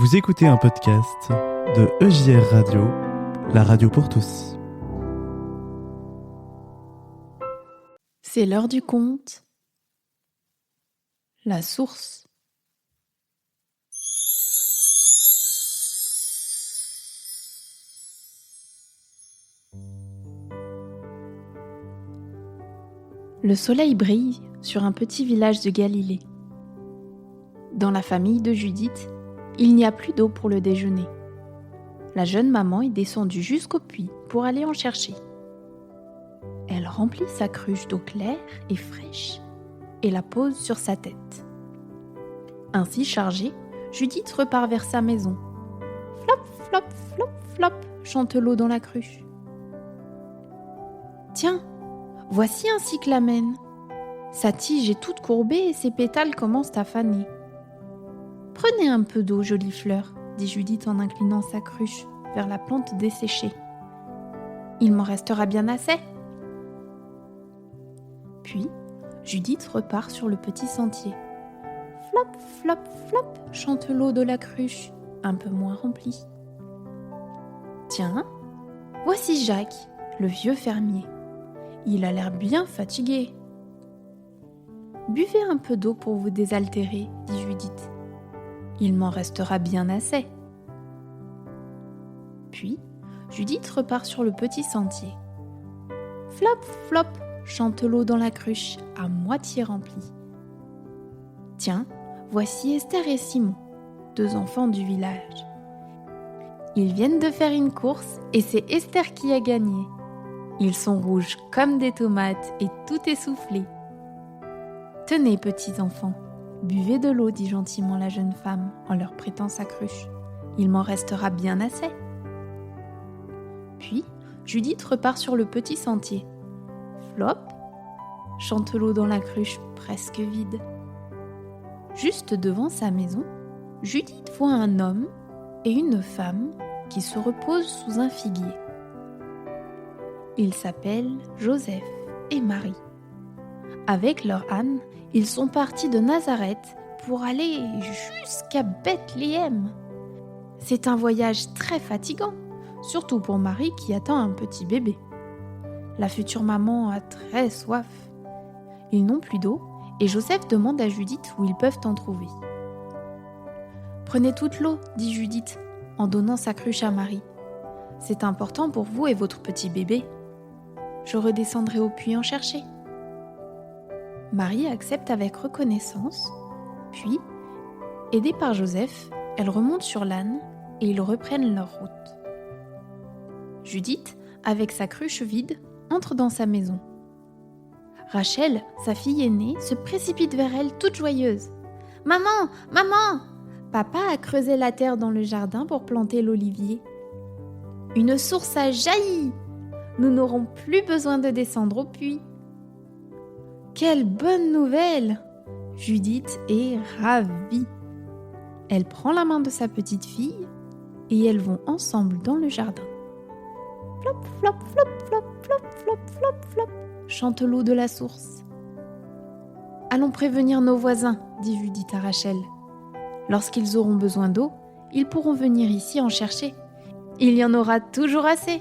Vous écoutez un podcast de EJR Radio, la radio pour tous. C'est l'heure du conte. La source. Le soleil brille sur un petit village de Galilée. Dans la famille de Judith, il n'y a plus d'eau pour le déjeuner. La jeune maman est descendue jusqu'au puits pour aller en chercher. Elle remplit sa cruche d'eau claire et fraîche et la pose sur sa tête. Ainsi chargée, Judith repart vers sa maison. Flop, flop, flop, flop, chante l'eau dans la cruche. Tiens, voici un cyclamen. Sa tige est toute courbée et ses pétales commencent à faner. Prenez un peu d'eau, jolie fleur, dit Judith en inclinant sa cruche vers la plante desséchée. Il m'en restera bien assez. Puis, Judith repart sur le petit sentier. Flop, flop, flop, chante l'eau de la cruche, un peu moins remplie. Tiens, voici Jacques, le vieux fermier. Il a l'air bien fatigué. Buvez un peu d'eau pour vous désaltérer, dit Judith. Il m'en restera bien assez. Puis, Judith repart sur le petit sentier. Flop, flop, chante l'eau dans la cruche, à moitié remplie. Tiens, voici Esther et Simon, 2 enfants du village. Ils viennent de faire une course et c'est Esther qui a gagné. Ils sont rouges comme des tomates et tout essoufflé. Tenez, petits enfants, buvez de l'eau, dit gentiment la jeune femme en leur prêtant sa cruche. Il m'en restera bien assez. Puis, Judith repart sur le petit sentier. Flop, chante l'eau dans la cruche presque vide. Juste devant sa maison, Judith voit un homme et une femme qui se reposent sous un figuier. Ils s'appellent Joseph et Marie. Avec leur âne, ils sont partis de Nazareth pour aller jusqu'à Bethléem. C'est un voyage très fatigant, surtout pour Marie qui attend un petit bébé. La future maman a très soif. Ils n'ont plus d'eau et Joseph demande à Judith où ils peuvent en trouver. Prenez toute l'eau, dit Judith en donnant sa cruche à Marie. C'est important pour vous et votre petit bébé. Je redescendrai au puits en chercher. Marie accepte avec reconnaissance, puis, aidée par Joseph, elle remonte sur l'âne et ils reprennent leur route. Judith, avec sa cruche vide, entre dans sa maison. Rachel, sa fille aînée, se précipite vers elle toute joyeuse. « Maman, maman ! Papa a creusé la terre dans le jardin pour planter l'olivier. Une source a jailli. Nous n'aurons plus besoin de descendre au puits. » Quelle bonne nouvelle! Judith est ravie. Elle prend la main de sa petite fille et elles vont ensemble dans le jardin. Flop, flop, flop, flop, flop, flop, flop, flop, chante l'eau de la source. Allons prévenir nos voisins, dit Judith à Rachel. Lorsqu'ils auront besoin d'eau, ils pourront venir ici en chercher. Il y en aura toujours assez.